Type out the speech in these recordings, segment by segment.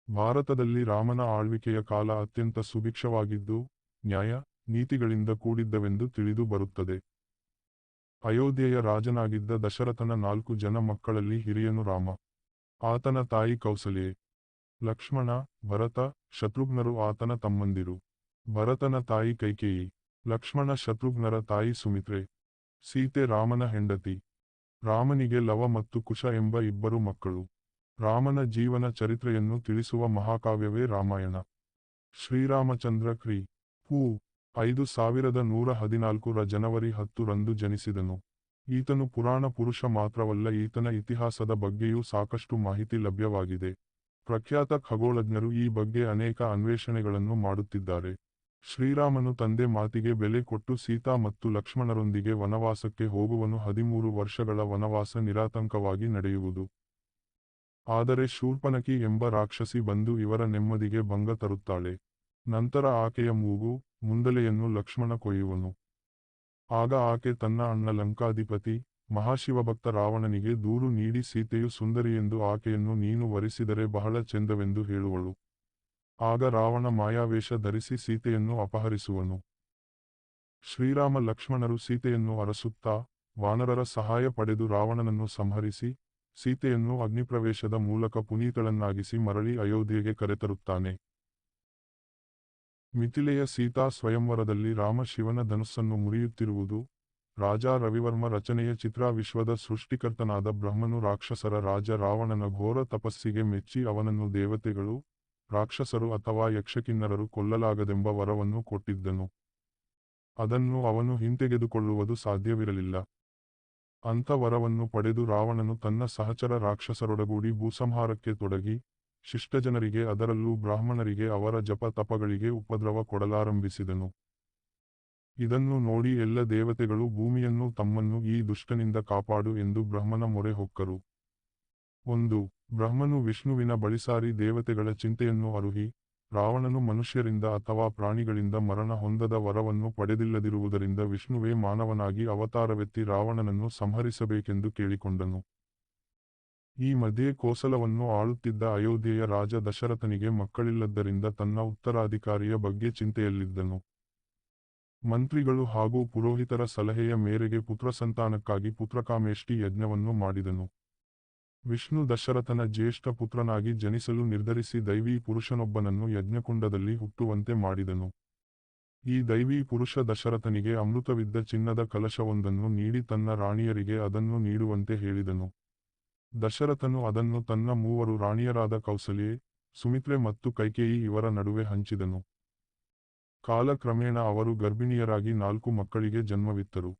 ಭಾರತದಲ್ಲಿ ರಾಮನ ಆಳ್ವಿಕೆಯ ಕಾಲ ಅತ್ಯಂತ ಸುಭಿಕ್ಷವಾಗಿದ್ದು, ನ್ಯಾಯ, ನೀತಿಗಳಿಂದ ಕೂಡಿದ್ದವೆಂದು ತಿಳಿದು ಬರುತ್ತದೆ. ಅಯೋಧ್ಯೆಯ ರಾಜನಾಗಿದ್ದ ದಶರಥನ 4 ಜನ ಮಕ್ಕಳಲ್ಲಿ ಹಿರಿಯನು ರಾಮ. ಆತನ ತಾಯಿ ಕೌಸಲ್ಯೆ. ಲಕ್ಷ್ಮಣ, ಭರತ, ಶತ್ರುಘ್ನರು ಆತನ ತಮ್ಮಂದಿರು. ಭರತನ ತಾಯಿ ಕೈಕೇಯಿ. ಲಕ್ಷ್ಮಣ ಶತ್ರುಘ್ನರ ತಾಯಿ ಸುಮಿತ್ರೆ. ಸೀತೆ ರಾಮನ ಹೆಂಡತಿ. ರಾಮನಿಗೆ ಲವ ಮತ್ತು ಕುಶ ಎಂಬ 2 ಮಕ್ಕಳು. ರಾಮನ ಜೀವನ ಚರಿತ್ರೆಯನ್ನು ತಿಳಿಸುವ ಮಹಾಕಾವ್ಯವೇ ರಾಮಾಯಣ. ಶ್ರೀರಾಮಚಂದ್ರ ಕ್ರಿ. ಪೂ. 5114 ಜನವರಿ 10 ರಂದು ಜನಿಸಿದನು. ಈತನು ಪುರಾಣ ಪುರುಷ ಮಾತ್ರವಲ್ಲ, ಈತನ ಇತಿಹಾಸದ ಬಗ್ಗೆಯೂ ಸಾಕಷ್ಟು ಮಾಹಿತಿ ಲಭ್ಯವಾಗಿದೆ. ಪ್ರಖ್ಯಾತ ಖಗೋಳಜ್ಞರು ಈ ಬಗ್ಗೆ ಅನೇಕ ಅನ್ವೇಷಣೆಗಳನ್ನು ಮಾಡುತ್ತಿದ್ದಾರೆ. ಶ್ರೀರಾಮನು ತಂದೆ ಮಾತಿಗೆ ಬೆಲೆ ಕೊಟ್ಟು ಸೀತಾ ಮತ್ತು ಲಕ್ಷ್ಮಣರೊಂದಿಗೆ ವನವಾಸಕ್ಕೆ ಹೋಗುವನು. 13 ವರ್ಷಗಳ ವನವಾಸ ನಿರಾತಂಕವಾಗಿ ನಡೆಯುವುದು. ಆದರೆ ಶೂರ್ಪನಖಿ ಎಂಬ ರಾಕ್ಷಸಿ ಬಂದು ಇವರ ನೆಮ್ಮದಿಗೆ ಭಂಗ ತರುತ್ತಾಳೆ. ನಂತರ ಆಕೆಯ ಮೂಗು, ಮುಂದಲೆಯನ್ನು ಲಕ್ಷ್ಮಣ ಕೊಯ್ಯುವನು. ಆಗ ಆಕೆ ತನ್ನ ಅಣ್ಣ ಲಂಕಾಧಿಪತಿ, ಮಹಾಶಿವಭಕ್ತ ರಾವಣನಿಗೆ ದೂರು ನೀಡಿ ಸೀತೆಯು ಸುಂದರಿಯೆಂದು ಆಕೆಯನ್ನು ನೀನು ವರಿಸಿದರೆ ಬಹಳ ಚೆಂದವೆಂದು ಹೇಳುವಳು. ಆಗ ರಾವಣ ಮಾಯಾವೇಷ ಧರಿಸಿ ಸೀತೆಯನ್ನು ಅಪಹರಿಸುವನು. ಶ್ರೀರಾಮ ಲಕ್ಷ್ಮಣರು ಸೀತೆಯನ್ನು ಅರಸುತ್ತಾ, ವಾನರರ ಸಹಾಯ ಪಡೆದು ರಾವಣನನ್ನು ಸಂಹರಿಸಿ, ಸೀತೆಯನ್ನು ಅಗ್ನಿಪ್ರವೇಶದ ಮೂಲಕ ಪುನೀತಳನ್ನಾಗಿಸಿ ಮರಳಿ ಅಯೋಧ್ಯೆಗೆ ಕರೆತರುತ್ತಾನೆ. ಮಿಥಿಲೆಯ ಸೀತಾ ಸ್ವಯಂವರದಲ್ಲಿ ರಾಮ ಶಿವನ ಧನುಸ್ಸನ್ನು ಮುರಿಯುತ್ತಿರುವುದು. ರಾಜ ರವಿವರ್ಮ ರಚನೆಯ ಚಿತ್ರ. ವಿಶ್ವದ ಸೃಷ್ಟಿಕರ್ತನಾದ ಬ್ರಹ್ಮನು ರಾಕ್ಷಸರ ರಾಜ ರಾವಣನ ಘೋರ ತಪಸ್ಸಿಗೆ ಮೆಚ್ಚಿ ಅವನನ್ನು ದೇವತೆಗಳು, ರಾಕ್ಷಸರು ಅಥವಾ ಯಕ್ಷಕಿನ್ನರರು ಕೊಲ್ಲಲಾಗದೆಂಬ ವರವನ್ನು ಕೊಟ್ಟಿದ್ದನು. ಅದನ್ನು ಅವನು ಹಿಂತೆಗೆದುಕೊಳ್ಳುವುದು ಸಾಧ್ಯವಿರಲಿಲ್ಲ. ಅಂಥ ವರವನ್ನು ಪಡೆದು ರಾವಣನು ತನ್ನ ಸಹಚರ ರಾಕ್ಷಸರೊಡಗೂಡಿ ಭೂಸಂಹಾರಕ್ಕೆ ತೊಡಗಿ, ಶಿಷ್ಟಜನರಿಗೆ ಅದರಲ್ಲೂ ಬ್ರಾಹ್ಮಣರಿಗೆ ಅವರ ಜಪ ತಪಗಳಿಗೆ ಉಪದ್ರವ ಕೊಡಲಾರಂಭಿಸಿದನು. ಇದನ್ನು ನೋಡಿ ಎಲ್ಲ ದೇವತೆಗಳು ಭೂಮಿಯನ್ನು ತಮ್ಮನ್ನು ಈ ದುಷ್ಟನಿಂದ ಕಾಪಾಡು ಎಂದು ಬ್ರಹ್ಮನ ಮೊರೆ ಹೊಕ್ಕರು. 1. ಬ್ರಹ್ಮನು ವಿಷ್ಣುವಿನ ಬಳಿಸಾರಿ ದೇವತೆಗಳ ಚಿಂತೆಯನ್ನು ಅರುಹಿ, ರಾವಣನು ಮನುಷ್ಯರಿಂದ ಅಥವಾ ಪ್ರಾಣಿಗಳಿಂದ ಮರಣ ಹೊಂದದ ವರವನ್ನು ಪಡೆದಿಲ್ಲದಿರುವುದರಿಂದ ವಿಷ್ಣುವೇ ಮಾನವನಾಗಿ ಅವತಾರವೆತ್ತಿ ರಾವಣನನ್ನು ಸಂಹರಿಸಬೇಕೆಂದು ಕೇಳಿಕೊಂಡನು. ಈ ಮಧ್ಯೆ ಕೋಸಲವನ್ನು ಆಳುತ್ತಿದ್ದ ಅಯೋಧ್ಯೆಯ ರಾಜ ದಶರಥನಿಗೆ ಮಕ್ಕಳಿಲ್ಲದ್ದರಿಂದ ತನ್ನ ಉತ್ತರಾಧಿಕಾರಿಯ ಬಗ್ಗೆ ಚಿಂತೆಯಲ್ಲಿದ್ದನು. ಮಂತ್ರಿಗಳು ಹಾಗೂ ಪುರೋಹಿತರ ಸಲಹೆಯ ಮೇರೆಗೆ ಪುತ್ರಸಂತಾನಕ್ಕಾಗಿ ಪುತ್ರಕಾಮೇಷ್ಟಿ ಯಜ್ಞವನ್ನು ಮಾಡಿದನು. ವಿಷ್ಣು ದಶರಥನ ಜ್ಯೇಷ್ಠ ಪುತ್ರನಾಗಿ ಜನಿಸಲು ನಿರ್ಧರಿಸಿ ದೈವೀ ಪುರುಷನೊಬ್ಬನನ್ನು ಯಜ್ಞಕುಂಡದಲ್ಲಿ ಹುಟ್ಟುವಂತೆ ಮಾಡಿದನು. ಈ ದೈವೀ ಪುರುಷ ದಶರಥನಿಗೆ ಅಮೃತವಿದ್ದ ಚಿನ್ನದ ಕಲಶವೊಂದನ್ನು ನೀಡಿ ತನ್ನ ರಾಣಿಯರಿಗೆ ಅದನ್ನು ನೀಡುವಂತೆ ಹೇಳಿದನು. ದಶರಥನು ಅದನ್ನು ತನ್ನ 3 ರಾಣಿಯರಾದ ಕೌಸಲ್ಯೆ, ಸುಮಿತ್ರೆ ಮತ್ತು ಕೈಕೇಯಿ ಇವರ ನಡುವೆ ಹಂಚಿದನು. ಕಾಲಕ್ರಮೇಣ ಅವರು ಗರ್ಭಿಣಿಯರಾಗಿ 4 ಮಕ್ಕಳಿಗೆ ಜನ್ಮವಿತ್ತರು.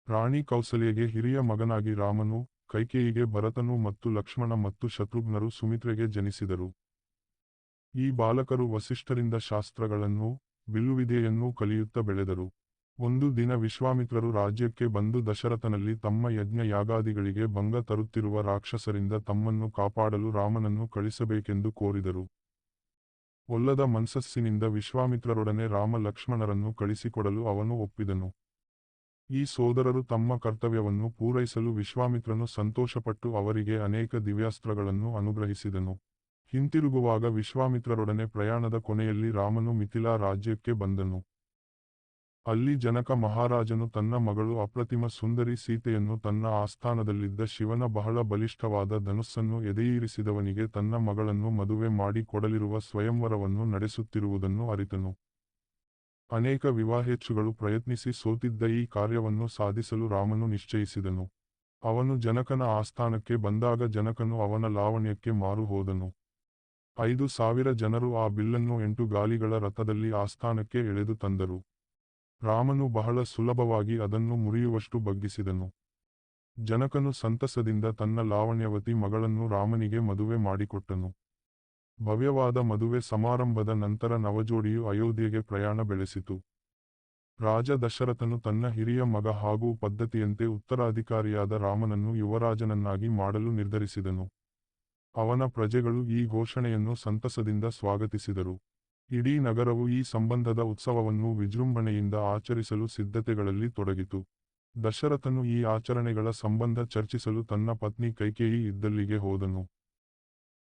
ರಾಣಿ ಕೌಸಲ್ಯೆಗೆ ಹಿರಿಯ ಮಗನಾಗಿ ರಾಮನು, ಕೈಕೇಯಿಗೆ ಭರತನು ಮತ್ತು ಲಕ್ಷ್ಮಣ ಮತ್ತು ಶತ್ರುಘ್ನರು ಸುಮಿತ್ರೆಗೆ ಜನಿಸಿದರು. ಈ ಬಾಲಕರು ವಸಿಷ್ಠರಿಂದ ಶಾಸ್ತ್ರಗಳನ್ನೂ ಬಿಲ್ಲುವಿದ್ಯೆಯನ್ನೂ ಕಲಿಯುತ್ತಾ ಬೆಳೆದರು. ಒಂದು ದಿನ ವಿಶ್ವಾಮಿತ್ರರು ರಾಜ್ಯಕ್ಕೆ ಬಂದು ದಶರಥನಲ್ಲಿ ತಮ್ಮ ಯಜ್ಞ ಯಾಗಾದಿಗಳಿಗೆ ಭಂಗ ತರುತ್ತಿರುವ ರಾಕ್ಷಸರಿಂದ ತಮ್ಮನ್ನು ಕಾಪಾಡಲು ರಾಮನನ್ನು ಕಳಿಸಬೇಕೆಂದು ಕೋರಿದರು. ಒಲ್ಲದ ಮನಸ್ಸಿನಿಂದ ವಿಶ್ವಾಮಿತ್ರರೊಡನೆ ರಾಮ ಲಕ್ಷ್ಮಣರನ್ನು ಕಳಿಸಿಕೊಡಲು ಅವನು ಒಪ್ಪಿದನು. ಈ ಸೋದರರು ತಮ್ಮ ಕರ್ತವ್ಯವನ್ನು ಪೂರೈಸಲು ವಿಶ್ವಾಮಿತ್ರನು ಸಂತೋಷಪಟ್ಟು ಅವರಿಗೆ ಅನೇಕ ದಿವ್ಯಾಸ್ತ್ರಗಳನ್ನು ಅನುಗ್ರಹಿಸಿದನು. ಹಿಂತಿರುಗುವಾಗ ವಿಶ್ವಾಮಿತ್ರರೊಡನೆ ಪ್ರಯಾಣದ ಕೊನೆಯಲ್ಲಿ ರಾಮನು ಮಿಥಿಲಾ ರಾಜ್ಯಕ್ಕೆ ಬಂದನು. ಅಲ್ಲಿ ಜನಕ ಮಹಾರಾಜನು ತನ್ನ ಮಗಳು ಅಪ್ರತಿಮ ಸುಂದರಿ ಸೀತೆಯನ್ನು ತನ್ನ ಆಸ್ಥಾನದಲ್ಲಿದ್ದ ಶಿವನ ಬಹಳ ಬಲಿಷ್ಠವಾದ ಧನುಸ್ಸನ್ನು ಎದೆಯೇರಿಸಿದವನಿಗೆ ತನ್ನ ಮಗಳನ್ನು ಮದುವೆ ಮಾಡಿ ಕೊಡಲಿರುವ ಸ್ವಯಂವರವನ್ನು ನಡೆಸುತ್ತಿರುವುದನ್ನು ಅರಿತನು. ಅನೇಕ ವಿವಾಹೇಚ್ಛುಗಳು ಪ್ರಯತ್ನಿಸಿ ಸೋತಿದ್ದ ಈ ಕಾರ್ಯವನ್ನು ಸಾಧಿಸಲು ರಾಮನು ನಿಶ್ಚಯಿಸಿದನು. ಅವನು ಜನಕನ ಆಸ್ಥಾನಕ್ಕೆ ಬಂದಾಗ ಜನಕನು ಅವನ ಲಾವಣ್ಯಕ್ಕೆ ಮಾರು ಹೋದನು. 5000 ಜನರು ಆ ಬಿಲ್ಲನ್ನು 8 ಗಾಲಿಗಳ ರಥದಲ್ಲಿ ಆಸ್ಥಾನಕ್ಕೆ ಎಳೆದು ತಂದರು. ರಾಮನು ಬಹಳ ಸುಲಭವಾಗಿ ಅದನ್ನು ಮುರಿಯುವಷ್ಟು ಬಗ್ಗಿಸಿದನು. ಜನಕನು ಸಂತಸದಿಂದ ತನ್ನ ಲಾವಣ್ಯವತಿ ಮಗಳನ್ನು ರಾಮನಿಗೆ ಮದುವೆ ಮಾಡಿಕೊಟ್ಟನು. ಭವ್ಯವಾದ ಮದುವೆ ಸಮಾರಂಭದ ನಂತರ ನವಜೋಡಿಯು ಅಯೋಧ್ಯೆಗೆ ಪ್ರಯಾಣ ಬೆಳೆಸಿತು. ರಾಜ ದಶರಥನು ತನ್ನ ಹಿರಿಯ ಮಗ ಹಾಗೂ ಪದ್ಧತಿಯಂತೆ ಉತ್ತರಾಧಿಕಾರಿಯಾದ ರಾಮನನ್ನು ಯುವರಾಜನನ್ನಾಗಿ ಮಾಡಲು ನಿರ್ಧರಿಸಿದನು. ಅವನ ಪ್ರಜೆಗಳು ಈ ಘೋಷಣೆಯನ್ನು ಸಂತಸದಿಂದ ಸ್ವಾಗತಿಸಿದರು. ಇಡೀ ನಗರವು ಈ ಸಂಬಂಧದ ಉತ್ಸವವನ್ನು ವಿಜೃಂಭಣೆಯಿಂದ ಆಚರಿಸಲು ಸಿದ್ಧತೆಗಳಲ್ಲಿ ತೊಡಗಿತು. ದಶರಥನು ಈ ಆಚರಣೆಗಳ ಸಂಬಂಧ ಚರ್ಚಿಸಲು ತನ್ನ ಪತ್ನಿ ಕೈಕೇಯಿ ಇದ್ದಲ್ಲಿಗೆ ಹೋದನು.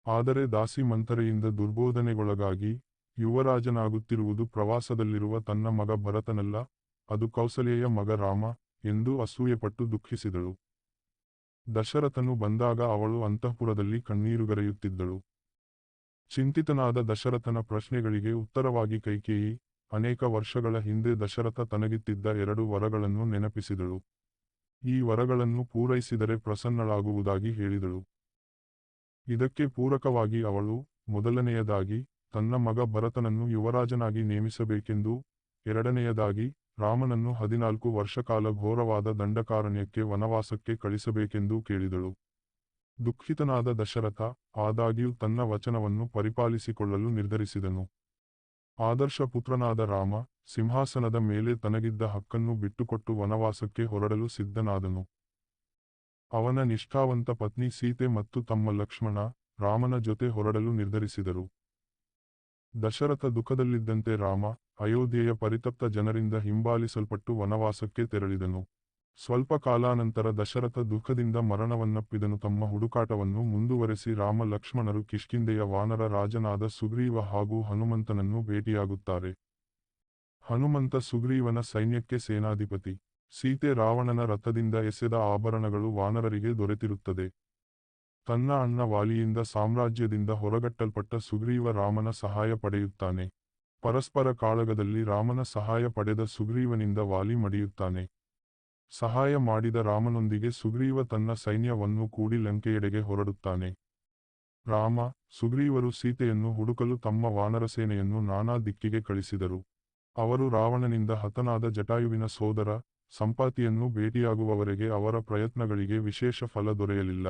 ಆದರೆ ದಾಸಿ ಮಂಥರೆಯಿಂದ ದುರ್ಬೋಧನೆಗೊಳಗಾಗಿ ಯುವರಾಜನಾಗುತ್ತಿರುವುದು ಪ್ರವಾಸದಲ್ಲಿರುವ ತನ್ನ ಮಗ ಭರತನಲ್ಲ, ಅದು ಕೌಸಲ್ಯೆಯ ಮಗ ರಾಮ ಎಂದು ಅಸೂಯೆಪಟ್ಟು ದುಃಖಿಸಿದಳು. ದಶರಥನು ಬಂದಾಗ ಅವಳು ಅಂತಃಪುರದಲ್ಲಿ ಕಣ್ಣೀರುಗರೆಯುತ್ತಿದ್ದಳು. ಚಿಂತಿತನಾದ ದಶರಥನ ಪ್ರಶ್ನೆಗಳಿಗೆ ಉತ್ತರವಾಗಿ ಕೈಕೇಯಿ ಅನೇಕ ವರ್ಷಗಳ ಹಿಂದೆ ದಶರಥ ತನಗಿತ್ತಿದ್ದ 2 ವರಗಳನ್ನು ನೆನಪಿಸಿದಳು. ಈ ವರಗಳನ್ನು ಪೂರೈಸಿದರೆ ಪ್ರಸನ್ನಳಾಗುವುದಾಗಿ ಹೇಳಿದಳು. ಇದಕ್ಕೆ ಪೂರಕವಾಗಿ ಅವಳು, ಮೊದಲನೆಯದಾಗಿ ತನ್ನ ಮಗ ಭರತನನ್ನು ಯುವರಾಜನಾಗಿ ನೇಮಿಸಬೇಕೆಂದೂ, ಎರಡನೆಯದಾಗಿ ರಾಮನನ್ನು 14 ವರ್ಷಕಾಲ ಘೋರವಾದ ದಂಡಕಾರಣ್ಯಕ್ಕೆ ವನವಾಸಕ್ಕೆ ಕಳಿಸಬೇಕೆಂದೂ ಕೇಳಿದಳು. ದುಃಖಿತನಾದ ದಶರಥ ಆದಾಗ್ಯೂ ತನ್ನ ವಚನವನ್ನು ಪರಿಪಾಲಿಸಿಕೊಳ್ಳಲು ನಿರ್ಧರಿಸಿದನು. ಆದರ್ಶ ಪುತ್ರನಾದ ರಾಮ ಸಿಂಹಾಸನದ ಮೇಲೆ ತನಗಿದ್ದ ಹಕ್ಕನ್ನು ಬಿಟ್ಟುಕೊಟ್ಟು ವನವಾಸಕ್ಕೆ ಹೊರಡಲು ಸಿದ್ಧನಾದನು. ಅವನ ನಿಷ್ಠಾವಂತ ಪತ್ನಿ ಸೀತೆ ಮತ್ತು ತಮ್ಮ ಲಕ್ಷ್ಮಣ ರಾಮನ ಜೊತೆ ಹೊರಡಲು ನಿರ್ಧರಿಸಿದರು. ದಶರಥ ದುಃಖದಲ್ಲಿದ್ದಂತೆ ರಾಮ ಅಯೋಧ್ಯೆಯ ಪರಿತಪ್ತ ಜನರಿಂದ ಹಿಂಬಾಲಿಸಲ್ಪಟ್ಟು ವನವಾಸಕ್ಕೆ ತೆರಳಿದನು. ಸ್ವಲ್ಪ ಕಾಲಾನಂತರ ದಶರಥ ದುಃಖದಿಂದ ಮರಣವನ್ನಪ್ಪಿದನು. ತಮ್ಮ ಹುಡುಕಾಟವನ್ನು ಮುಂದುವರೆಸಿ ರಾಮ ಲಕ್ಷ್ಮಣರು ಕಿಷ್ಕಿಂಧೆಯ ವಾನರ ರಾಜನಾದ ಸುಗ್ರೀವ ಹಾಗೂ ಹನುಮಂತನನ್ನು ಭೇಟಿಯಾಗುತ್ತಾರೆ. ಹನುಮಂತ ಸುಗ್ರೀವನ ಸೈನ್ಯಕ್ಕೆ ಸೇನಾಧಿಪತಿ. ಸೀತೆ ರಾವಣನ ರಥದಿಂದ ಎಸೆದ ಆಭರಣಗಳು ವಾನರರಿಗೆ ದೊರೆತಿರುತ್ತದೆ. ತನ್ನ ಅಣ್ಣ ವಾಲಿಯಿಂದ ಸಾಮ್ರಾಜ್ಯದಿಂದ ಹೊರಗಟ್ಟಲ್ಪಟ್ಟ ಸುಗ್ರೀವ ರಾಮನ ಸಹಾಯ ಪಡೆಯುತ್ತಾನೆ. ಪರಸ್ಪರ ಕಾಳಗದಲ್ಲಿ ರಾಮನ ಸಹಾಯ ಪಡೆದ ಸುಗ್ರೀವನಿಂದ ವಾಲಿ ಮಡಿಯುತ್ತಾನೆ. ಸಹಾಯ ಮಾಡಿದ ರಾಮನೊಂದಿಗೆ ಸುಗ್ರೀವ ತನ್ನ ಸೈನ್ಯವನ್ನು ಕೂಡಿ ಲಂಕೆಯೆಡೆಗೆ ಹೊರಡುತ್ತಾನೆ. ರಾಮ, ಸುಗ್ರೀವರು ಸೀತೆಯನ್ನು ಹುಡುಕಲು ತಮ್ಮ ವಾನರಸೇನೆಯನ್ನು ನಾನಾ ದಿಕ್ಕಿಗೆ ಕಳಿಸಿದರು. ಅವರು ರಾವಣನಿಂದ ಹತನಾದ ಜಟಾಯುವಿನ ಸೋದರ ಸಂಪಾತಿಯನ್ನು ಭೇಟಿಯಾಗುವವರೆಗೆ ಅವರ ಪ್ರಯತ್ನಗಳಿಗೆ ವಿಶೇಷ ಫಲ ದೊರೆಯಲಿಲ್ಲ.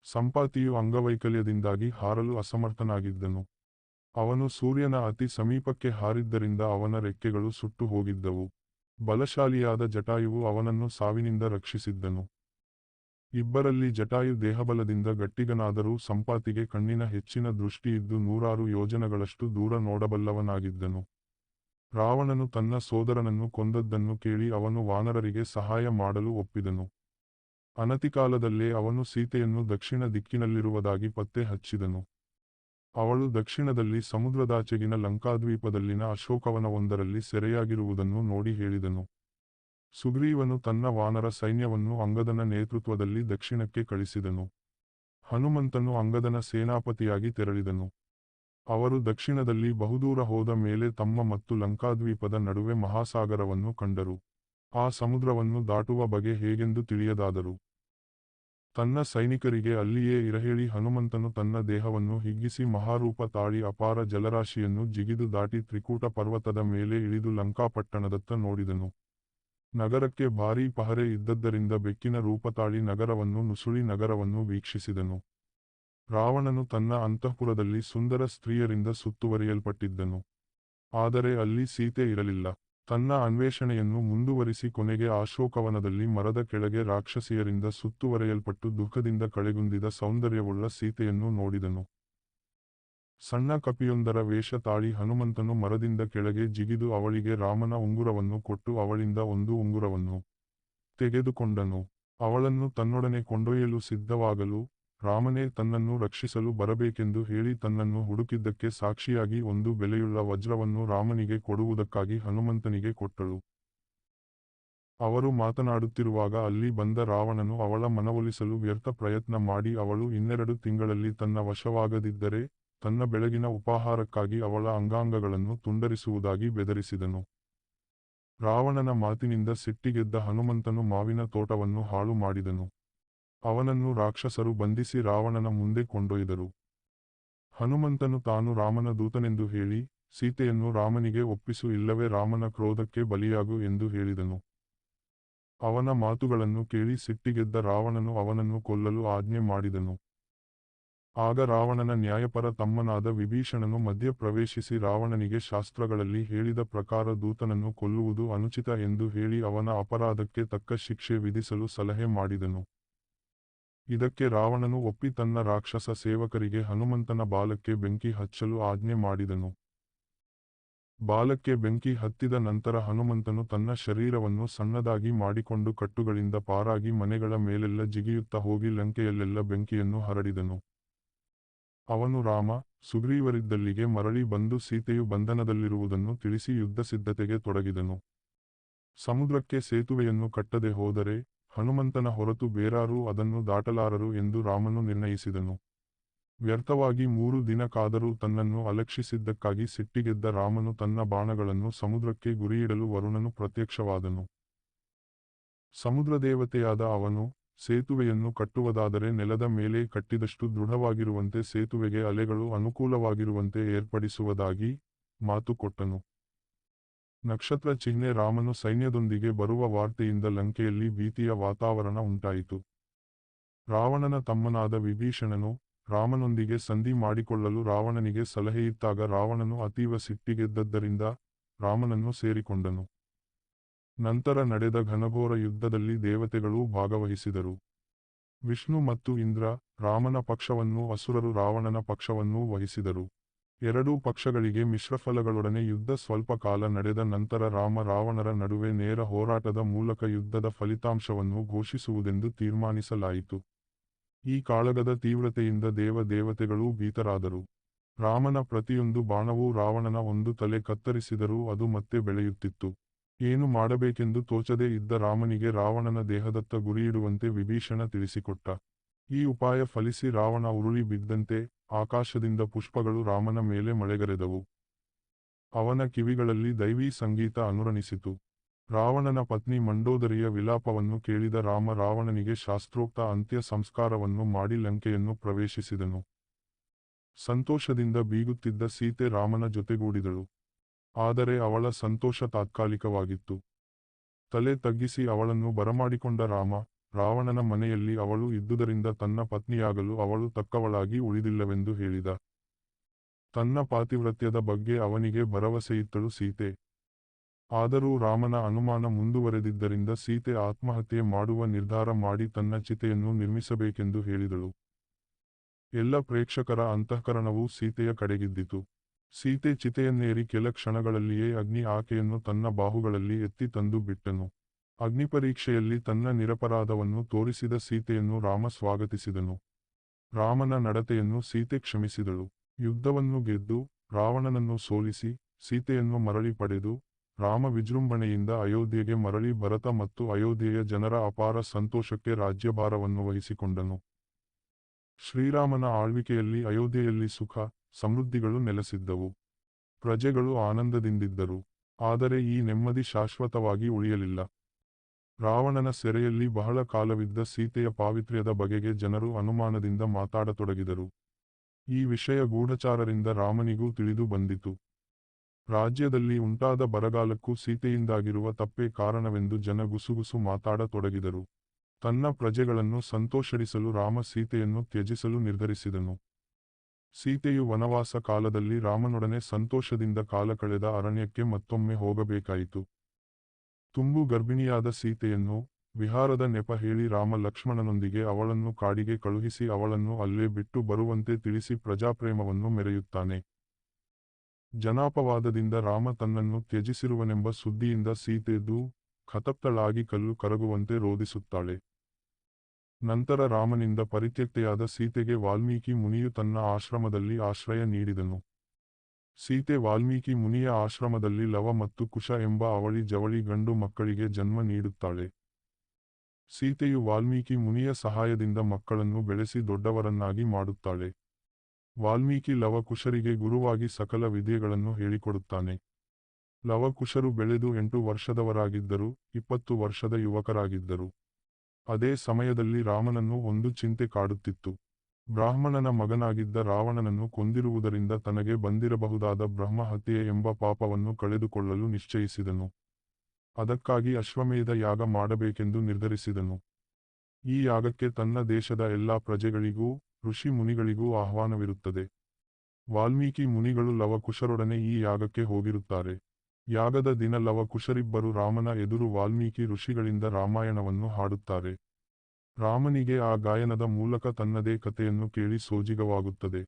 ಸಂಪಾತಿಯು ಅಂಗವೈಕಲ್ಯದಿಂದಾಗಿ ಹಾರಲು ಅಸಮರ್ಥನಾಗಿದ್ದನು. ಅವನು ಸೂರ್ಯನ ಅತಿ ಸಮೀಪಕ್ಕೆ ಹಾರಿದ್ದರಿಂದ ಅವನ ರೆಕ್ಕೆಗಳು ಸುಟ್ಟು ಹೋಗಿದ್ದವು. ಬಲಶಾಲಿಯಾದ ಜಟಾಯುವು ಅವನನ್ನು ಸಾವಿನಿಂದ ರಕ್ಷಿಸಿದ್ದನು. ಇಬ್ಬರಲ್ಲಿ ಜಟಾಯು ದೇಹಬಲದಿಂದ ಗಟ್ಟಿಗನಾದರೂ ಸಂಪಾತಿಗೆ ಕಣ್ಣಿನ ಹೆಚ್ಚಿನ ದೃಷ್ಟಿಯಿದ್ದು 100 ಯೋಜನಗಳಷ್ಟು ದೂರ ನೋಡಬಲ್ಲವನಾಗಿದ್ದನು. ರಾವಣನು ತನ್ನ ಸೋದರನನ್ನು ಕೊಂದದ್ದನ್ನು ಕೇಳಿ ಅವನು ವಾನರರಿಗೆ ಸಹಾಯ ಮಾಡಲು ಒಪ್ಪಿದನು. ಅನತಿಕಾಲದಲ್ಲೇ ಅವನು ಸೀತೆಯನ್ನು ದಕ್ಷಿಣ ದಿಕ್ಕಿನಲ್ಲಿರುವುದಾಗಿ ಪತ್ತೆ ಹಚ್ಚಿದನು. ಅವಳು ದಕ್ಷಿಣದಲ್ಲಿ ಸಮುದ್ರದಾಚೆಗಿನ ಲಂಕಾದ್ವೀಪದಲ್ಲಿನ ಅಶೋಕವನವೊಂದರಲ್ಲಿ ಸೆರೆಯಾಗಿರುವುದನ್ನು ನೋಡಿ ಹೇಳಿದನು. ಸುಗ್ರೀವನು ತನ್ನ ವಾನರ ಸೈನ್ಯವನ್ನು ಅಂಗದನ ನೇತೃತ್ವದಲ್ಲಿ ದಕ್ಷಿಣಕ್ಕೆ ಕಳಿಸಿದನು. ಹನುಮಂತನು ಅಂಗದನ ಸೇನಾಪತಿಯಾಗಿ ತೆರಳಿದನು. ಅವರು ದಕ್ಷಿಣದಲ್ಲಿ ಬಹುದೂರ ಹೋದ ಮೇಲೆ ತಮ್ಮ ಮತ್ತು ಲಂಕಾದ್ವೀಪದ ನಡುವೆ ಮಹಾಸಾಗರವನ್ನು ಕಂಡರು. ಆ ಸಮುದ್ರವನ್ನು ದಾಟುವ ಬಗೆ ಹೇಗೆಂದು ತಿಳಿಯದಾದರು. ತನ್ನ ಸೈನಿಕರಿಗೆ ಅಲ್ಲಿಯೇ ಇರಹೇಳಿ ಹನುಮಂತನು ತನ್ನ ದೇಹವನ್ನು ಹಿಗ್ಗಿಸಿ ಮಹಾರೂಪ ತಾಳಿ ಅಪಾರ ಜಲರಾಶಿಯನ್ನು ಜಿಗಿದು ದಾಟಿ ತ್ರಿಕೂಟ ಪರ್ವತದ ಮೇಲೆ ಇಳಿದು ಲಂಕಾಪಟ್ಟಣದತ್ತ ನೋಡಿದನು. ನಗರಕ್ಕೆ ಭಾರೀ ಪಹರೆ ಇದ್ದದ್ದರಿಂದ ಬೆಕ್ಕಿನ ರೂಪ ತಾಳಿ ನಗರವನ್ನು ನುಸುಳಿ ನಗರವನ್ನು ವೀಕ್ಷಿಸಿದನು. ರಾವಣನು ತನ್ನ ಅಂತಃಪುರದಲ್ಲಿ ಸುಂದರ ಸ್ತ್ರೀಯರಿಂದ ಸುತ್ತುವರಿಯಲ್ಪಟ್ಟಿದ್ದನು. ಆದರೆ ಅಲ್ಲಿ ಸೀತೆ ಇರಲಿಲ್ಲ. ತನ್ನ ಅನ್ವೇಷಣೆಯನ್ನು ಮುಂದುವರಿಸಿ ಕೊನೆಗೆ ಅಶೋಕವನದಲ್ಲಿ ಮರದ ಕೆಳಗೆ ರಾಕ್ಷಸಿಯರಿಂದ ಸುತ್ತುವರೆಯಲ್ಪಟ್ಟು ದುಃಖದಿಂದ ಕಳೆಗುಂದಿದ ಸೌಂದರ್ಯವುಳ್ಳ ಸೀತೆಯನ್ನು ನೋಡಿದನು. ಸಣ್ಣ ಕಪಿಯೊಂದರ ವೇಷ ತಾಳಿ ಹನುಮಂತನು ಮರದಿಂದ ಕೆಳಗೆ ಜಿಗಿದು ಅವಳಿಗೆ ರಾಮನ ಉಂಗುರವನ್ನು ಕೊಟ್ಟು ಅವಳಿಂದ ಒಂದು ಉಂಗುರವನ್ನು ತೆಗೆದುಕೊಂಡನು. ಅವಳನ್ನು ತನ್ನೊಡನೆ ಕೊಂಡೊಯ್ಯಲು ಸಿದ್ಧವಾಗಲು, ರಾಮನೇ ತನ್ನನ್ನು ರಕ್ಷಿಸಲು ಬರಬೇಕೆಂದು ಹೇಳಿ ತನ್ನನ್ನು ಹುಡುಕಿದ್ದಕ್ಕೆ ಸಾಕ್ಷಿಯಾಗಿ ಒಂದು ಬೆಲೆಯುಳ್ಳ ವಜ್ರವನ್ನು ರಾಮನಿಗೆ ಕೊಡುವುದಕ್ಕಾಗಿ ಹನುಮಂತನಿಗೆ ಕೊಟ್ಟಳು. ಅವರು ಮಾತನಾಡುತ್ತಿರುವಾಗ ಅಲ್ಲಿ ಬಂದ ರಾವಣನು ಅವಳ ಮನವೊಲಿಸಲು ವ್ಯರ್ಥ ಪ್ರಯತ್ನ ಮಾಡಿ ಅವಳು 12 ತಿಂಗಳಲ್ಲಿ ತನ್ನ ವಶವಾಗದಿದ್ದರೆ ತನ್ನ ಬೆಳಗಿನ ಉಪಾಹಾರಕ್ಕಾಗಿ ಅವಳ ಅಂಗಾಂಗಗಳನ್ನು ತುಂಡರಿಸುವುದಾಗಿ ಬೆದರಿಸಿದನು. ರಾವಣನ ಮಾತಿನಿಂದ ಸಿಟ್ಟಿಗೆದ್ದ ಹನುಮಂತನು ಮಾವಿನ ತೋಟವನ್ನು ಹಾಳು ಮಾಡಿದನು. ಅವನನ್ನು ರಾಕ್ಷಸರು ಬಂಧಿಸಿ ರಾವಣನ ಮುಂದೆ ಕೊಂಡೊಯ್ದರು. ಹನುಮಂತನು ತಾನು ರಾಮನ ದೂತನೆಂದು ಹೇಳಿ ಸೀತೆಯನ್ನು ರಾಮನಿಗೆ ಒಪ್ಪಿಸು, ಇಲ್ಲವೇ ರಾಮನ ಕ್ರೋಧಕ್ಕೆ ಬಲಿಯಾಗು ಎಂದು ಹೇಳಿದನು. ಅವನ ಮಾತುಗಳನ್ನು ಕೇಳಿ ಸಿಟ್ಟಿಗೆದ್ದ ರಾವಣನು ಅವನನ್ನು ಕೊಲ್ಲಲು ಆಜ್ಞೆ ಮಾಡಿದನು. ಆಗ ರಾವಣನ ನ್ಯಾಯಪರ ತಮ್ಮನಾದ ವಿಭೀಷಣನು ಮಧ್ಯ ಪ್ರವೇಶಿಸಿ ರಾವಣನಿಗೆ ಶಾಸ್ತ್ರಗಳಲ್ಲಿ ಹೇಳಿದ ಪ್ರಕಾರ ದೂತನನ್ನು ಕೊಲ್ಲುವುದು ಅನುಚಿತ ಎಂದು ಹೇಳಿ ಅವನ ಅಪರಾಧಕ್ಕೆ ತಕ್ಕ ಶಿಕ್ಷೆ ವಿಧಿಸಲು ಸಲಹೆ ಮಾಡಿದನು. ಇದಕ್ಕೆ ರಾವಣನು ಒಪ್ಪಿ ತನ್ನ ರಾಕ್ಷಸ ಸೇವಕರಿಗೆ ಹನುಮಂತನ ಬಾಲಕ್ಕೆ ಬೆಂಕಿ ಹಚ್ಚಲು ಆಜ್ಞೆ ಮಾಡಿದನು. ಬಾಲಕ್ಕೆ ಬೆಂಕಿ ಹತ್ತಿದ ನಂತರ ಹನುಮಂತನು ತನ್ನ ಶರೀರವನ್ನು ಸಣ್ಣದಾಗಿ ಮಾಡಿಕೊಂಡು ಕಟ್ಟುಗಳಿಂದ ಪಾರಾಗಿ ಮನೆಗಳ ಮೇಲೆಲ್ಲ ಜಿಗಿಯುತ್ತಾ ಹೋಗಿ ಲಂಕೆಯಲ್ಲೆಲ್ಲ ಬೆಂಕಿಯನ್ನು ಹರಡಿದನು. ಅವನು ರಾಮ, ಸುಗ್ರೀವರಿದ್ದಲ್ಲಿಗೆ ಮರಳಿ ಬಂದು ಸೀತೆಯು ಬಂಧನದಲ್ಲಿರುವುದನ್ನು ತಿಳಿಸಿ ಯುದ್ಧ ಸಿದ್ಧತೆಗೆ ತೊಡಗಿದನು. ಸಮುದ್ರಕ್ಕೆ ಸೇತುವೆಯನ್ನು ಕಟ್ಟದೆ ಹೋದರೆ ಹನುಮಂತನ ಹೊರತು ಬೇರಾರೂ ಅದನ್ನು ದಾಟಲಾರರು ಎಂದು ರಾಮನು ನಿರ್ಣಯಿಸಿದನು. ವ್ಯರ್ಥವಾಗಿ 3 ದಿನ ಕಾದರೂ ತನ್ನನ್ನು ಅಲಕ್ಷಿಸಿದ್ದಕ್ಕಾಗಿ ಸಿಟ್ಟಿಗೆದ್ದ ರಾಮನು ತನ್ನ ಬಾಣಗಳನ್ನು ಸಮುದ್ರಕ್ಕೆ ಗುರಿಯಿಡಲು ವರುಣನು ಪ್ರತ್ಯಕ್ಷವಾದನು. ಸಮುದ್ರದೇವತೆಯಾದ ಅವನು, ಸೇತುವೆಯನ್ನು ಕಟ್ಟುವುದಾದರೆ ನೆಲದ ಮೇಲೆ ಕಟ್ಟಿದಷ್ಟು ದೃಢವಾಗಿರುವಂತೆ ಸೇತುವೆಗೆ ಅಲೆಗಳು ಅನುಕೂಲವಾಗಿರುವಂತೆ ಏರ್ಪಡಿಸುವುದಾಗಿ ಮಾತು ಕೊಟ್ಟನು. ನಕ್ಷತ್ರ ಚಿಹ್ನೆ ರಾಮನು ಸೈನ್ಯದೊಂದಿಗೆ ಬರುವ ವಾರ್ತೆಯಿಂದ ಲಂಕೆಯಲ್ಲಿ ಭೀತಿಯ ವಾತಾವರಣ ಉಂಟಾಯಿತು. ರಾವಣನ ತಮ್ಮನಾದ ವಿಭೀಷಣನು ರಾಮನೊಂದಿಗೆ ಸಂಧಿ ಮಾಡಿಕೊಳ್ಳಲು ರಾವಣನಿಗೆ ಸಲಹೆಯಿತ್ತಾಗ ರಾವಣನು ಅತೀವ ಸಿಟ್ಟಿಗೆದ್ದದ್ದರಿಂದ ರಾಮನನ್ನು ಸೇರಿಕೊಂಡನು. ನಂತರ ನಡೆದ ಘನಘೋರ ಯುದ್ಧದಲ್ಲಿ ದೇವತೆಗಳೂ ಭಾಗವಹಿಸಿದರು. ವಿಷ್ಣು ಮತ್ತು ಇಂದ್ರ ರಾಮನ ಪಕ್ಷವನ್ನೂ ಅಸುರರು ರಾವಣನ ಪಕ್ಷವನ್ನೂ ವಹಿಸಿದರು. ಎರಡೂ ಪಕ್ಷಗಳಿಗೆ ಮಿಶ್ರಫಲಗಳೊಡನೆ ಯುದ್ಧ ಸ್ವಲ್ಪ ಕಾಲ ನಡೆದ ನಂತರ ರಾಮ ರಾವಣರ ನಡುವೆ ನೇರ ಹೋರಾಟದ ಮೂಲಕ ಯುದ್ಧದ ಫಲಿತಾಂಶವನ್ನು ಘೋಷಿಸುವುದೆಂದು ತೀರ್ಮಾನಿಸಲಾಯಿತು. ಈ ಕಾಳಗದ ತೀವ್ರತೆಯಿಂದ ದೇವತೆಗಳೂ ಭೀತರಾದರು. ರಾಮನ ಪ್ರತಿಯೊಂದು ಬಾಣವೂ ರಾವಣನ ಒಂದು ತಲೆ ಕತ್ತರಿಸಿದರೂ ಅದು ಮತ್ತೆ ಬೆಳೆಯುತ್ತಿತ್ತು. ಏನು ಮಾಡಬೇಕೆಂದು ತೋಚದೇ ಇದ್ದ ರಾಮನಿಗೆ ರಾವಣನ ದೇಹದತ್ತ ಗುರಿಯಿಡುವಂತೆ ವಿಭೀಷಣ ತಿಳಿಸಿಕೊಟ್ಟ. ಈ ಉಪಾಯ ಫಲಿಸಿ ರಾವಣ ಉರುಳಿ ಬಿದ್ದಂತೆ ಆಕಾಶದಿಂದ ಪುಷ್ಪಗಳು ರಾಮನ ಮೇಲೆ ಮಳೆಗರೆದವು. ಅವನ ಕಿವಿಗಳಲ್ಲಿ ದೈವೀ ಸಂಗೀತ ಅನುರಣಿಸಿತು. ರಾವಣನ ಪತ್ನಿ ಮಂಡೋದರಿಯ ವಿಲಾಪವನ್ನು ಕೇಳಿದ ರಾಮ ರಾವಣನಿಗೆ ಶಾಸ್ತ್ರೋಕ್ತ ಅಂತ್ಯ ಸಂಸ್ಕಾರವನ್ನು ಮಾಡಿ ಲಂಕೆಯನ್ನು ಪ್ರವೇಶಿಸಿದನು. ಸಂತೋಷದಿಂದ ಬೀಗುತ್ತಿದ್ದ ಸೀತೆ ರಾಮನ ಜೊತೆಗೂಡಿದಳು. ಆದರೆ ಅವಳ ಸಂತೋಷ ತಾತ್ಕಾಲಿಕವಾಗಿತ್ತು. ತಲೆ ತಗ್ಗಿಸಿ ಅವಳನ್ನು ಬರಮಾಡಿಕೊಂಡ ರಾಮ, ರಾವಣನ ಮನೆಯಲ್ಲಿ ಅವಳು ಇದ್ದುದರಿಂದ ತನ್ನ ಪತ್ನಿಯಾಗಲು ಅವಳು ತಕ್ಕವಳಾಗಿ ಉಳಿದಿಲ್ಲವೆಂದು ಹೇಳಿದ. ತನ್ನ ಪಾತಿವ್ರತ್ಯದ ಬಗ್ಗೆ ಅವನಿಗೆ ಭರವಸೆಯಿತ್ತಳು ಸೀತೆ. ಆದರೂ ರಾಮನ ಅನುಮಾನ ಮುಂದುವರೆದಿದ್ದರಿಂದ ಸೀತೆ ಆತ್ಮಹತ್ಯೆ ಮಾಡುವ ನಿರ್ಧಾರ ಮಾಡಿ ತನ್ನ ಚಿತೆಯನ್ನು ನಿರ್ಮಿಸಬೇಕೆಂದು ಹೇಳಿದಳು. ಎಲ್ಲ ಪ್ರೇಕ್ಷಕರ ಅಂತಃಕರಣವೂ ಸೀತೆಯ ಕಡೆಗಿದ್ದಿತು. ಸೀತೆ ಚಿತೆಯನ್ನೇರಿ ಕೆಲ ಕ್ಷಣಗಳಲ್ಲಿಯೇ ಅಗ್ನಿ ಆಕೆಯನ್ನು ತನ್ನ ಬಾಹುಗಳಲ್ಲಿ ಎತ್ತಿ ತಂದು ಬಿಟ್ಟನು. ಅಗ್ನಿಪರೀಕ್ಷೆಯಲ್ಲಿ ತನ್ನ ನಿರಪರಾಧವನ್ನು ತೋರಿಸಿದ ಸೀತೆಯನ್ನು ರಾಮ ಸ್ವಾಗತಿಸಿದನು. ರಾಮನ ನಡತೆಯನ್ನು ಸೀತೆ ಕ್ಷಮಿಸಿದಳು. ಯುದ್ಧವನ್ನು ಗೆದ್ದು ರಾವಣನನ್ನು ಸೋಲಿಸಿ ಸೀತೆಯನ್ನು ಮರಳಿ ಪಡೆದು ರಾಮ ವಿಜೃಂಭಣೆಯಿಂದ ಅಯೋಧ್ಯೆಗೆ ಮರಳಿ ಭರತ ಮತ್ತು ಅಯೋಧ್ಯೆಯ ಜನರ ಅಪಾರ ಸಂತೋಷಕ್ಕೆ ರಾಜ್ಯಭಾರವನ್ನು ವಹಿಸಿಕೊಂಡನು. ಶ್ರೀರಾಮನ ಆಳ್ವಿಕೆಯಲ್ಲಿ ಅಯೋಧ್ಯೆಯಲ್ಲಿ ಸುಖ ಸಮೃದ್ಧಿಗಳು ನೆಲೆಸಿದ್ದವು. ಪ್ರಜೆಗಳು ಆನಂದದಿಂದಿದ್ದರು. ಆದರೆ ಈ ನೆಮ್ಮದಿ ಶಾಶ್ವತವಾಗಿ ಉಳಿಯಲಿಲ್ಲ. ರಾವಣನ ಸೆರೆಯಲ್ಲಿ ಬಹಳ ಕಾಲವಿದ್ದ ಸೀತೆಯ ಪಾವಿತ್ರ್ಯದ ಬಗೆಗೆ ಜನರು ಅನುಮಾನದಿಂದ ಮಾತಾಡತೊಡಗಿದರು. ಈ ವಿಷಯ ಗೂಢಚಾರರಿಂದ ರಾಮನಿಗೂ ತಿಳಿದು ಬಂದಿತು. ರಾಜ್ಯದಲ್ಲಿ ಉಂಟಾದ ಬರಗಾಲಕ್ಕೂ ಸೀತೆಯಿಂದಾಗಿರುವ ತಪ್ಪೇ ಕಾರಣವೆಂದು ಜನ ಗುಸುಗುಸು ಮಾತಾಡತೊಡಗಿದರು. ತನ್ನ ಪ್ರಜೆಗಳನ್ನು ಸಂತೋಷಡಿಸಲು ರಾಮ ಸೀತೆಯನ್ನು ತ್ಯಜಿಸಲು ನಿರ್ಧರಿಸಿದನು. ಸೀತೆಯು ವನವಾಸ ಕಾಲದಲ್ಲಿ ರಾಮನೊಡನೆ ಸಂತೋಷದಿಂದ ಕಾಲ ಕಳೆದ ಅರಣ್ಯಕ್ಕೆ ಮತ್ತೊಮ್ಮೆ ಹೋಗಬೇಕಾಯಿತು. ತುಂಬು ಗರ್ಭಿಣಿಯಾದ ಸೀತೆಯನ್ನು ವಿಹಾರದ ನೆಪ ಹೇಳಿ ರಾಮ ಲಕ್ಷ್ಮಣನೊಂದಿಗೆ ಅವಳನ್ನು ಕಾಡಿಗೆ ಕಳುಹಿಸಿ ಅವಳನ್ನು ಅಲ್ಲೇ ಬಿಟ್ಟು ಬರುವಂತೆ ತಿಳಿಸಿ ಪ್ರಜಾಪ್ರೇಮವನ್ನು ಮೆರೆಯುತ್ತಾನೆ. ಜನಾಪವಾದದಿಂದ ರಾಮ ತನ್ನನ್ನು ತ್ಯಜಿಸಿರುವನೆಂಬ ಸುದ್ದಿಯಿಂದ ಸೀತೆಯು ಖತಪ್ತಳಾಗಿ ಕಲ್ಲು ಕರಗುವಂತೆ ರೋದಿಸುತ್ತಾಳೆ. ನಂತರ ರಾಮನಿಂದ ಪರಿತ್ಯಕ್ತೆಯಾದ ಸೀತೆಗೆ ವಾಲ್ಮೀಕಿ ಮುನಿಯು ತನ್ನ ಆಶ್ರಮದಲ್ಲಿ ಆಶ್ರಯ ನೀಡಿದನು. ಸೀತೆ ವಾಲ್ಮೀಕಿ ಮುನಿಯ ಆಶ್ರಮದಲ್ಲಿ ಲವ ಮತ್ತು ಕುಶ ಎಂಬ ಅವಳಿ ಜವಳಿ ಗಂಡು ಮಕ್ಕಳಿಗೆ ಜನ್ಮ ನೀಡುತ್ತಾಳೆ. ಸೀತೆಯು ವಾಲ್ಮೀಕಿ ಮುನಿಯ ಸಹಾಯದಿಂದ ಮಕ್ಕಳನ್ನು ಬೆಳೆಸಿ ದೊಡ್ಡವರನ್ನಾಗಿ ಮಾಡುತ್ತಾಳೆ. ವಾಲ್ಮೀಕಿ ಲವಕುಶರಿಗೆ ಗುರುವಾಗಿ ಸಕಲ ವಿದ್ಯೆಗಳನ್ನು ಹೇಳಿಕೊಡುತ್ತಾನೆ. ಲವಕುಶರು ಬೆಳೆದು 8 ವರ್ಷದವರಾಗಿದ್ದರು, 20 ವರ್ಷದ ಯುವಕರಾಗಿದ್ದರು. ಅದೇ ಸಮಯದಲ್ಲಿ ರಾಮನನ್ನು ಒಂದು ಚಿಂತೆ ಕಾಡುತ್ತಿತ್ತು. ಬ್ರಾಹ್ಮಣನ ಮಗನಾಗಿದ್ದ ರಾವಣನನ್ನು ಕೊಂದಿರುವುದರಿಂದ ತನಗೆ ಬಂದಿರಬಹುದಾದ ಬ್ರಹ್ಮಹತ್ಯೆ ಎಂಬ ಪಾಪವನ್ನು ಕಳೆದುಕೊಳ್ಳಲು ನಿಶ್ಚಯಿಸಿದನು. ಅದಕ್ಕಾಗಿ ಅಶ್ವಮೇಧ ಯಾಗ ಮಾಡಬೇಕೆಂದು ನಿರ್ಧರಿಸಿದನು. ಈ ಯಾಗಕ್ಕೆ ತನ್ನ ದೇಶದ ಎಲ್ಲಾ ಪ್ರಜೆಗಳಿಗೂ ಋಷಿ ಮುನಿಗಳಿಗೂ ಆಹ್ವಾನವಿರುತ್ತದೆ. ವಾಲ್ಮೀಕಿ ಮುನಿಗಳು ಲವಕುಶರೊಡನೆ ಈ ಯಾಗಕ್ಕೆ ಹೋಗಿರುತ್ತಾರೆ. ಯಾಗದ ದಿನ ಲವಕುಶರಿಬ್ಬರು ರಾಮನ ಎದುರು ವಾಲ್ಮೀಕಿ ಋಷಿಗಳಿಂದ ರಾಮಾಯಣವನ್ನು ಹಾಡುತ್ತಾರೆ. ರಾಮನಿಗೆ ಆ ಗಾಯನದ ಮೂಲಕ ತನ್ನದೇ ಕಥೆಯನ್ನು ಕೇಳಿ ಸೋಜಿಗವಾಗುತ್ತದೆ.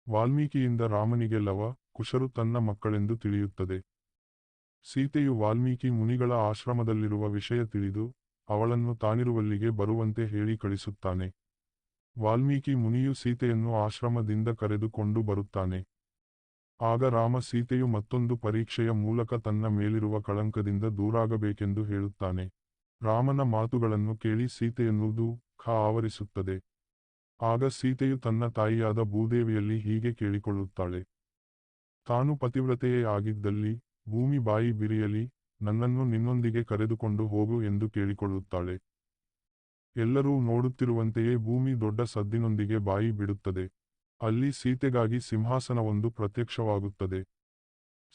ವಾಲ್ಮೀಕಿಯಿಂದ ರಾಮನಿಗೆ ಲವ ಕುಶರು ತನ್ನ ಮಕ್ಕಳೆಂದು ತಿಳಿಯುತ್ತದೆ. ಸೀತೆಯು ವಾಲ್ಮೀಕಿ ಮುನಿಗಳ ಆಶ್ರಮದಲ್ಲಿರುವ ವಿಷಯ ತಿಳಿದು ಅವಳನ್ನು ತಾನಿರುವಲ್ಲಿಗೆ ಬರುವಂತೆ ಹೇಳಿ ಕಳಿಸುತ್ತಾನೆ. ವಾಲ್ಮೀಕಿ ಮುನಿಯು ಸೀತೆಯನ್ನು ಆಶ್ರಮದಿಂದ ಕರೆದುಕೊಂಡು ಬರುತ್ತಾನೆ. ಆಗ ರಾಮ ಸೀತೆಯು ಮತ್ತೊಂದು ಪರೀಕ್ಷೆಯ ಮೂಲಕ ತನ್ನ ಮೇಲಿರುವ ಕಳಂಕದಿಂದ ದೂರಾಗಬೇಕೆಂದು ಹೇಳುತ್ತಾನೆ. ರಾಮನ ಮಾತುಗಳನ್ನು ಕೇಳಿ ಸೀತೆಯನ್ನು ದುಃಖ ಆವರಿಸುತ್ತದೆ. ಆಗ ಸೀತೆಯು ತನ್ನ ತಾಯಿಯಾದ ಭೂದೇವಿಯಲ್ಲಿ ಹೀಗೆ ಕೇಳಿಕೊಳ್ಳುತ್ತಾಳೆ. ತಾನು ಪತಿವ್ರತೆಯೇ ಆಗಿದ್ದಲ್ಲಿ ಭೂಮಿ ಬಾಯಿ ಬಿರಿಯಲಿ, ನನ್ನನ್ನು ನಿನ್ನೊಂದಿಗೆ ಕರೆದುಕೊಂಡು ಹೋಗು ಎಂದು ಕೇಳಿಕೊಳ್ಳುತ್ತಾಳೆ. ಎಲ್ಲರೂ ನೋಡುತ್ತಿರುವಂತೆಯೇ ಭೂಮಿ ದೊಡ್ಡ ಸದ್ದಿನೊಂದಿಗೆ ಬಾಯಿ ಬಿಡುತ್ತದೆ. ಅಲ್ಲಿ ಸೀತೆಗಾಗಿ ಸಿಂಹಾಸನವೊಂದು ಪ್ರತ್ಯಕ್ಷವಾಗುತ್ತದೆ.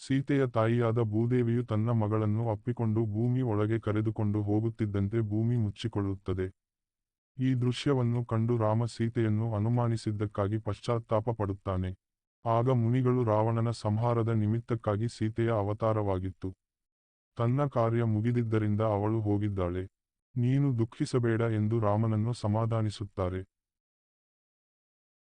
ಸೀತೆಯ ತಾಯಿಯಾದ ಭೂದೇವಿಯು ತನ್ನ ಮಗಳನ್ನು ಅಪ್ಪಿಕೊಂಡು ಭೂಮಿ ಒಳಗೆ ಕರೆದುಕೊಂಡು ಹೋಗುತ್ತಿದ್ದಂತೆ ಭೂಮಿ ಮುಚ್ಚಿಕೊಳ್ಳುತ್ತದೆ. ಈ ದೃಶ್ಯವನ್ನು ಕಂಡು ರಾಮ ಸೀತೆಯನ್ನು ಅನುಮಾನಿಸಿದ್ದಕ್ಕಾಗಿ ಪಶ್ಚಾತ್ತಾಪ ಪಡುತ್ತಾನೆ. ಆಗ ಮುನಿಗಳು ರಾವಣನ ಸಂಹಾರದ ನಿಮಿತ್ತಕ್ಕಾಗಿ ಸೀತೆಯ ಅವತಾರವಾಗಿತ್ತು. ತನ್ನ ಕಾರ್ಯ ಮುಗಿದಿದ್ದರಿಂದ ಅವಳು ಹೋಗಿದ್ದಾಳೆ. ನೀನು ದುಃಖಿಸಬೇಡ ಎಂದು ರಾಮನನ್ನು ಸಮಾಧಾನಿಸುತ್ತಾರೆ.